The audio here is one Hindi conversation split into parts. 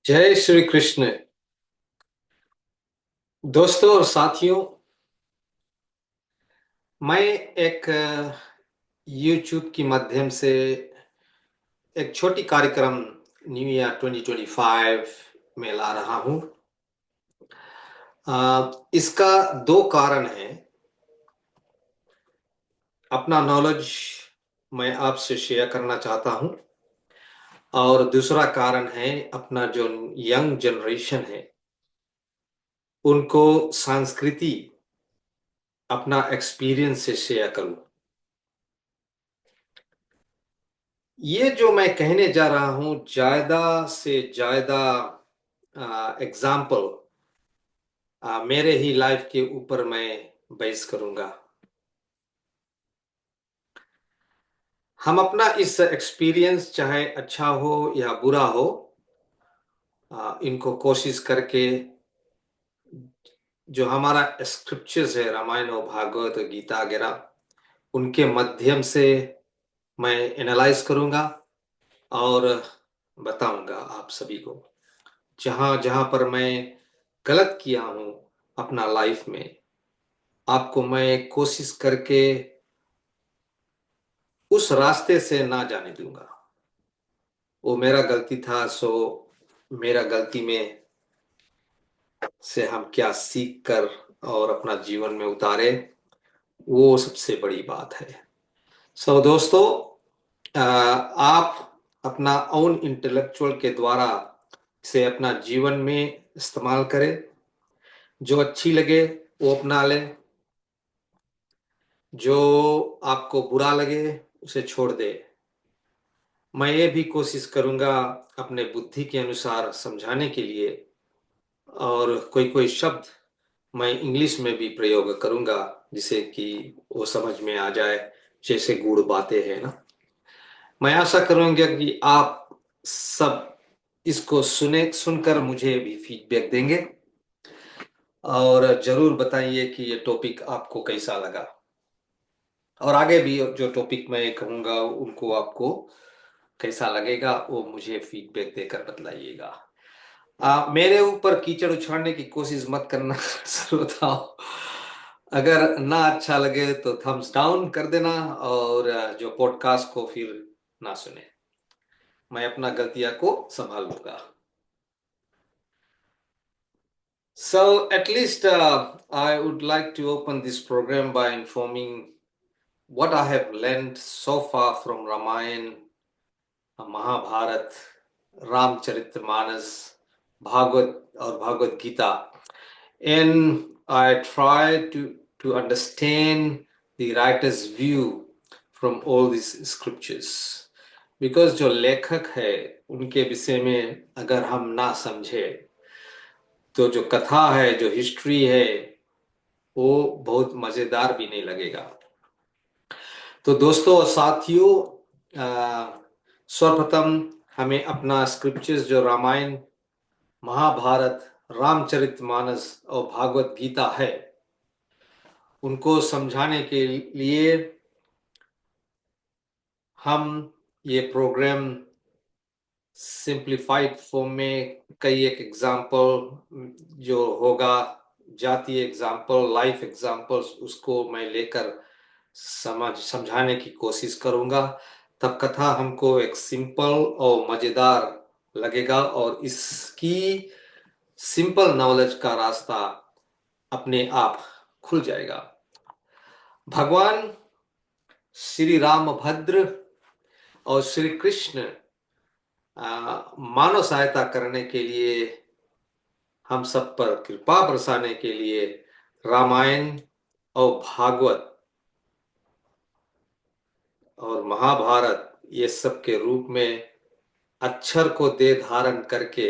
जय श्री कृष्ण। दोस्तों और साथियों, मैं एक YouTube की माध्यम से एक छोटी कार्यक्रम न्यू ईयर 2025 में ला रहा हूं। इसका दो कारण है। अपना नॉलेज मैं आपसे शेयर करना चाहता हूं, और दूसरा कारण है अपना जो यंग जनरेशन है उनको संस्कृति अपना एक्सपीरियंस से शेयर करूं। ये जो मैं कहने जा रहा हूं, ज्यादा से ज्यादा एग्जाम्पल मेरे ही लाइफ के ऊपर मैं बेस करूंगा। हम अपना इस एक्सपीरियंस, चाहे अच्छा हो या बुरा हो, इनको कोशिश करके जो हमारा स्क्रिप्चर्स है, रामायण और भागवत और गीता वगैरह, उनके माध्यम से मैं एनालाइज करूंगा और बताऊंगा आप सभी को। जहां जहां पर मैं गलत किया हूं अपना लाइफ में, आपको मैं कोशिश करके उस रास्ते से ना जाने दूंगा। वो मेरा गलती था, सो मेरा गलती में से हम क्या सीख कर और अपना जीवन में उतारे, वो सबसे बड़ी बात है। सो दोस्तों, आप अपना ओन इंटेलेक्चुअल के द्वारा से अपना जीवन में इस्तेमाल करें। जो अच्छी लगे वो अपना लें, जो आपको बुरा लगे उसे छोड़ दे। मैं ये भी कोशिश करूंगा अपने बुद्धि के अनुसार समझाने के लिए, और कोई कोई शब्द मैं इंग्लिश में भी प्रयोग करूंगा जिसे कि वो समझ में आ जाए, जैसे गूढ़ बातें हैं ना। मैं आशा करूंगा कि आप सब इसको सुनकर मुझे भी फीडबैक देंगे, और जरूर बताइए कि ये टॉपिक आपको कैसा लगा। और आगे भी जो टॉपिक मैं कहूंगा उनको आपको कैसा लगेगा, वो मुझे फीडबैक देकर बतलाइएगा। मेरे ऊपर कीचड़ उछाड़ने की कोशिश मत करना श्रोताओ। अगर ना अच्छा लगे तो थम्स डाउन कर देना, और जो पॉडकास्ट को फिर ना सुने। मैं अपना गलतियां को संभाल लूंगा। So at least I would like to open this program by informing what I have learned so far from Ramayana, Mahabharata, Ramcharitmanas, Bhagavad or Bhagavad Gita, and I try to understand the writer's view from all these scriptures. Because जो लेखक है उनके विषय में अगर हम ना समझे, तो जो कथा है, जो हिस्ट्री है, वो बहुत मजेदार भी नहीं लगेगा। तो दोस्तों और साथियों, सर्वप्रथम हमें अपना स्क्रिप्चर्स जो रामायण, महाभारत, रामचरितमानस और भागवत गीता है, उनको समझाने के लिए हम ये प्रोग्राम सिंप्लीफाइड फॉर्म में कई एक एग्जाम्पल जो होगा, जातीय एग्जाम्पल, लाइफ एग्जाम्पल्स, उसको मैं लेकर समझाने की कोशिश करूंगा। तब कथा हमको एक सिंपल और मजेदार लगेगा, और इसकी सिंपल नॉलेज का रास्ता अपने आप खुल जाएगा। भगवान श्री रामभद्र और श्री कृष्ण मानव सहायता करने के लिए, हम सब पर कृपा बरसाने के लिए रामायण और भागवत और महाभारत ये सब के रूप में अक्षर को दे धारण करके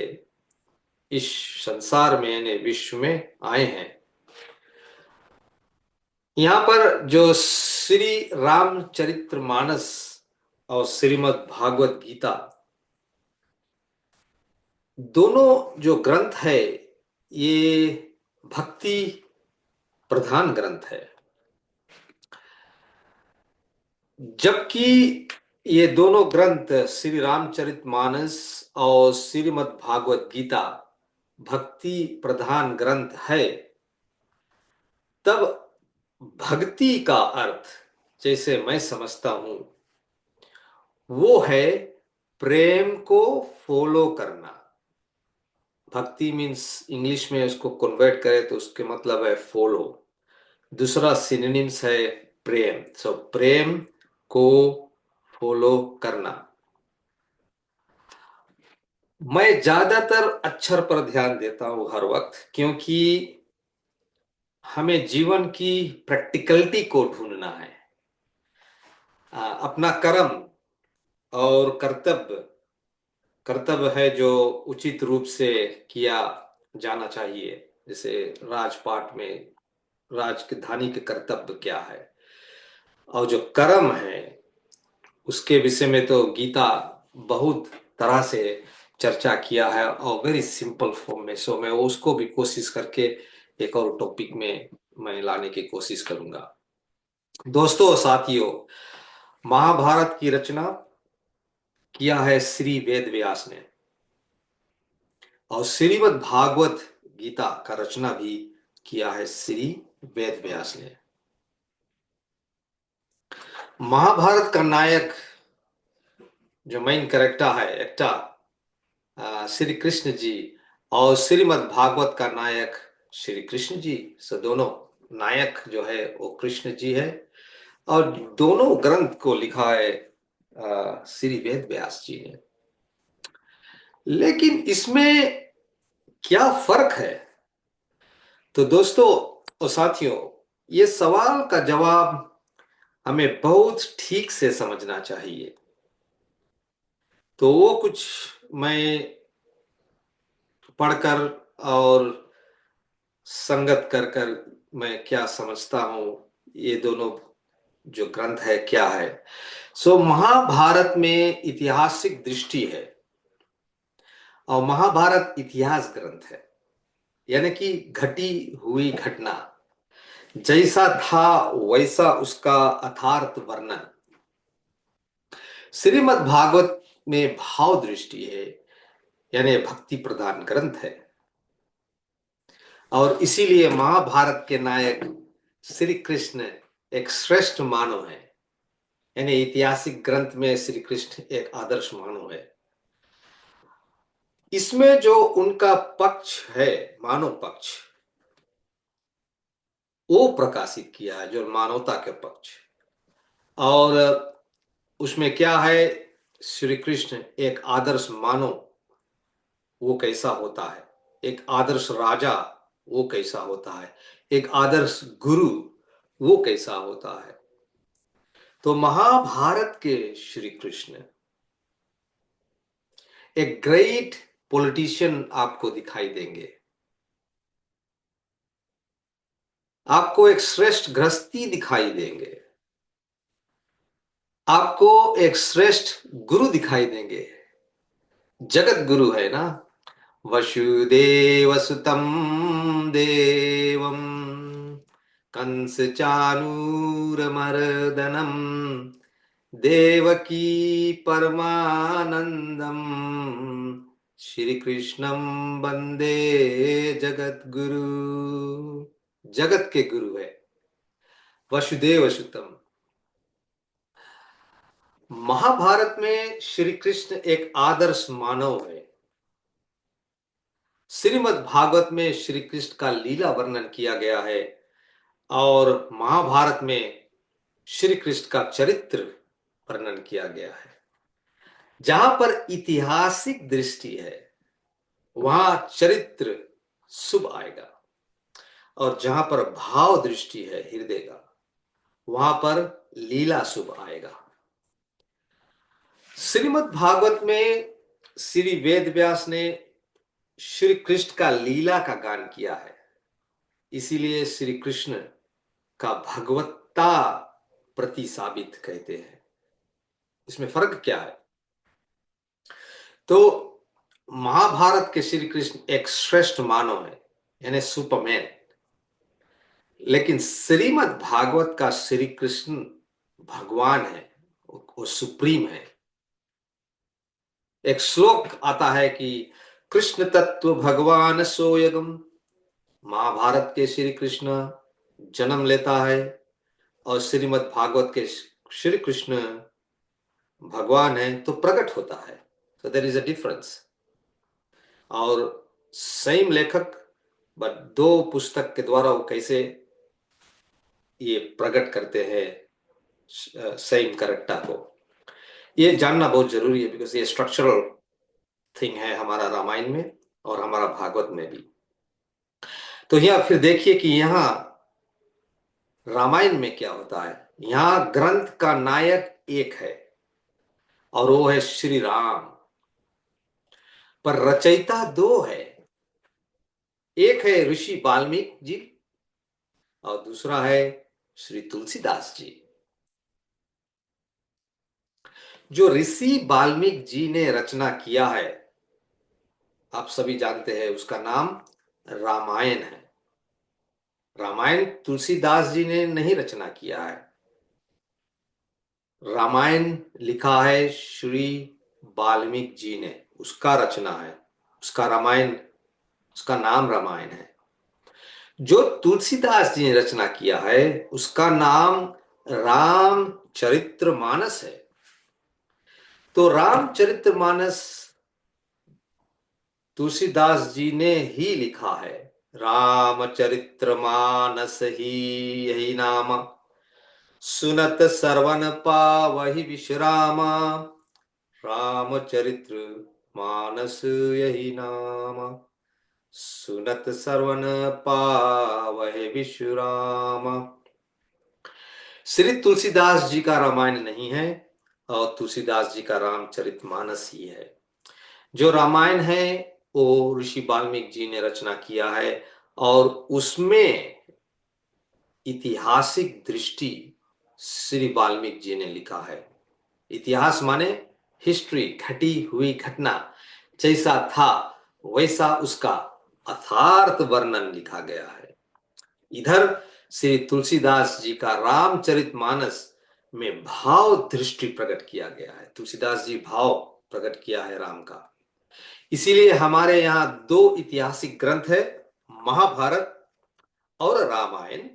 इस संसार में, यानी विश्व में आए हैं। यहाँ पर जो श्री रामचरितमानस और श्रीमद् भागवत गीता, दोनों जो ग्रंथ है, ये भक्ति प्रधान ग्रंथ है। जबकि ये दोनों ग्रंथ, श्री रामचरितमानस और श्रीमद् भागवत गीता भक्ति प्रधान ग्रंथ है, तब भक्ति का अर्थ जैसे मैं समझता हूं वो है प्रेम को फॉलो करना। भक्ति मीन्स इंग्लिश में उसको कन्वर्ट करें तो उसके मतलब है फॉलो। दूसरा सिनोनिम्स है प्रेम। सो प्रेम को फॉलो करना। मैं ज्यादातर अक्षर पर ध्यान देता हूं हर वक्त, क्योंकि हमें जीवन की प्रैक्टिकलिटी को ढूंढना है। अपना कर्म और कर्तव्य, कर्तव्य है जो उचित रूप से किया जाना चाहिए। जैसे राजपाट में राजधानी के कर्तव्य क्या है, और जो कर्म है उसके विषय में तो गीता बहुत तरह से चर्चा किया है और वेरी सिंपल फॉर्म में। सो मैं उसको भी कोशिश करके एक और टॉपिक में मैं लाने की कोशिश करूंगा। दोस्तों साथियों, महाभारत की रचना किया है श्री वेद व्यास ने, और श्रीमद् भागवत गीता का रचना भी किया है श्री वेद व्यास ने। महाभारत का नायक जो मेन कैरेक्टर है, एक्टर श्री कृष्ण जी, और श्रीमद् भागवत का नायक श्री कृष्ण जी। सो दोनों नायक जो है वो कृष्ण जी है, और दोनों ग्रंथ को लिखा है श्री वेद व्यास जी ने। लेकिन इसमें क्या फर्क है? तो दोस्तों और साथियों, ये सवाल का जवाब हमें बहुत ठीक से समझना चाहिए। तो वो कुछ मैं पढ़कर और संगत कर कर मैं क्या समझता हूं, ये दोनों जो ग्रंथ है क्या है। सो महाभारत में ऐतिहासिक दृष्टि है, और महाभारत इतिहास ग्रंथ है, यानी कि घटी हुई घटना जैसा था वैसा उसका यथार्थ वर्णन। श्रीमद् भागवत में भाव दृष्टि है, यानी भक्ति प्रधान ग्रंथ है, और इसीलिए महाभारत के नायक श्री कृष्ण एक श्रेष्ठ मानव है। यानी ऐतिहासिक ग्रंथ में श्री कृष्ण एक आदर्श मानव है। इसमें जो उनका पक्ष है, मानव पक्ष, वो प्रकाशित किया है, जो मानवता के पक्ष। और उसमें क्या है, श्री कृष्ण एक आदर्श मानव वो कैसा होता है, एक आदर्श राजा वो कैसा होता है, एक आदर्श गुरु वो कैसा होता है। तो महाभारत के श्री कृष्ण एक ग्रेट पॉलिटिशियन आपको दिखाई देंगे, आपको एक श्रेष्ठ गृहस्थी दिखाई देंगे, आपको एक श्रेष्ठ गुरु दिखाई देंगे। जगत गुरु है ना, वसुदेव सुतम देवम कंस चानूरमर्दनम देवकी परमानंदम श्री कृष्णम वंदे जगत गुरु। जगत के गुरु है वसुदेव सुतम। महाभारत में श्री कृष्ण एक आदर्श मानव है। श्रीमद् भागवत में श्री कृष्ण का लीला वर्णन किया गया है, और महाभारत में श्री कृष्ण का चरित्र वर्णन किया गया है। जहां पर ऐतिहासिक दृष्टि है वहां चरित्र शुभ आएगा, और जहां पर भाव दृष्टि है हृदय का, वहां पर लीला शुभ आएगा। श्रीमद् भागवत में श्री वेद व्यास ने श्री कृष्ण का लीला का गान किया है, इसीलिए श्री कृष्ण का भगवत्ता प्रति साबित कहते हैं। इसमें फर्क क्या है? तो महाभारत के श्री कृष्ण एक श्रेष्ठ मानव है, यानी सुपरमैन। लेकिन श्रीमद् भागवत का श्री कृष्ण भगवान है, वो सुप्रीम है। एक श्लोक आता है कि कृष्ण तत्व भगवान सोयगम, महाभारत के श्री कृष्ण जन्म लेता है और श्रीमद् भागवत के श्री कृष्ण भगवान है तो प्रकट होता है। तो देयर इज अ डिफरेंस। और सेम लेखक बट दो पुस्तक के द्वारा वो कैसे ये प्रकट करते हैं सेम करेक्टर को, ये जानना बहुत जरूरी है, बिकॉज ये स्ट्रक्चरल थिंग है हमारा रामायण में और हमारा भागवत में भी। तो यहाँ फिर देखिए कि यहाँ रामायण में क्या होता है। यहाँ ग्रंथ का नायक एक है और वो है श्री राम, पर रचयिता दो है। एक है ऋषि वाल्मीकि जी और दूसरा है श्री तुलसीदास जी। जो ऋषि वाल्मीकि जी ने रचना किया है, आप सभी जानते हैं, उसका नाम रामायण है। रामायण तुलसीदास जी ने नहीं रचना किया है। रामायण लिखा है श्री वाल्मीकि जी ने, उसका रचना है, उसका रामायण, उसका नाम रामायण है। जो तुलसीदास जी ने रचना किया है उसका नाम रामचरितमानस है। तो रामचरितमानस तुलसीदास जी ने ही लिखा है। रामचरितमानस ही यही नाम, सुनत सरवन पावहि विश्राम। रामचरित्र मानस यही नाम, सुनत सरवन पावहि विश्राम। श्री तुलसीदास जी का रामायण नहीं है और तुलसीदास जी का रामचरितमानस ही है। जो रामायण है वो ऋषि वाल्मीकि जी ने रचना किया है और उसमें ऐतिहासिक दृष्टि श्री वाल्मीकि जी ने लिखा है। इतिहास माने हिस्ट्री, घटी हुई घटना जैसा था वैसा उसका यथार्थ वर्णन लिखा गया है। इधर श्री तुलसीदास जी का रामचरितमानस में भाव दृष्टि प्रकट किया गया है। तुलसीदास जी भाव प्रकट किया है राम का। इसीलिए हमारे यहाँ दो ऐतिहासिक ग्रंथ है, महाभारत और रामायण,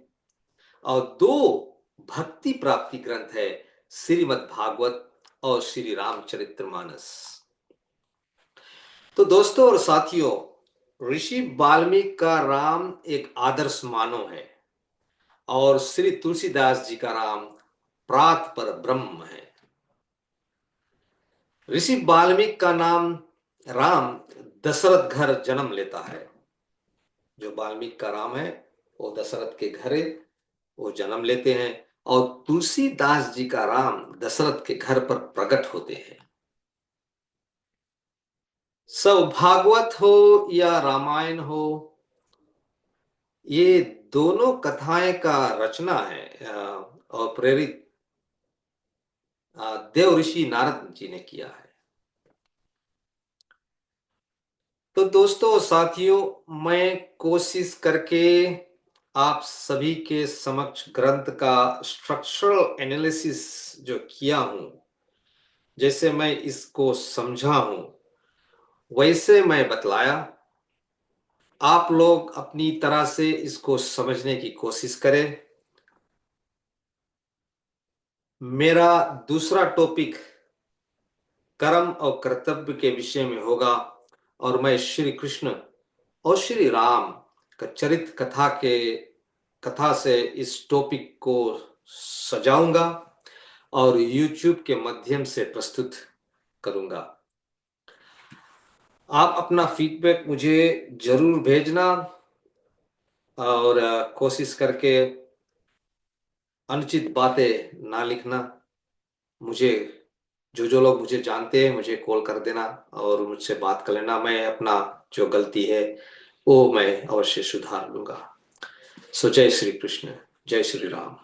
और दो भक्ति प्राप्ति ग्रंथ है, श्रीमद् भागवत और श्री रामचरितमानस। तो दोस्तों और साथियों, ऋषि वाल्मीकि का राम एक आदर्श मानव है और श्री तुलसीदास जी का राम प्रात पर ब्रह्म है। ऋषि वाल्मीकि का नाम राम दशरथ घर जन्म लेता है। जो वाल्मीकि का राम है वो दशरथ के घर वो जन्म लेते हैं और तुलसीदास जी का राम दशरथ के घर पर प्रकट होते हैं। सब भागवत हो या रामायण हो, ये दोनों कथाएं का रचना है और प्रेरित देव ऋषि नारद जी ने किया है। तो दोस्तों साथियों, मैं कोशिश करके आप सभी के समक्ष ग्रंथ का स्ट्रक्चरल एनालिसिस जो किया हूं, जैसे मैं इसको समझा हूं वैसे मैं बतलाया। आप लोग अपनी तरह से इसको समझने की कोशिश करें। मेरा दूसरा टॉपिक कर्म और कर्तव्य के विषय में होगा और मैं श्री कृष्ण और श्री राम का चरित्र कथा से इस टॉपिक को सजाऊंगा और YouTube के माध्यम से प्रस्तुत करूंगा। आप अपना फीडबैक मुझे जरूर भेजना और कोशिश करके अनुचित बातें ना लिखना। मुझे जो लोग मुझे जानते हैं मुझे कॉल कर देना और मुझसे बात कर लेना। मैं अपना जो गलती है वो मैं अवश्य सुधार लूंगा। सो जय श्री कृष्ण, जय श्री राम।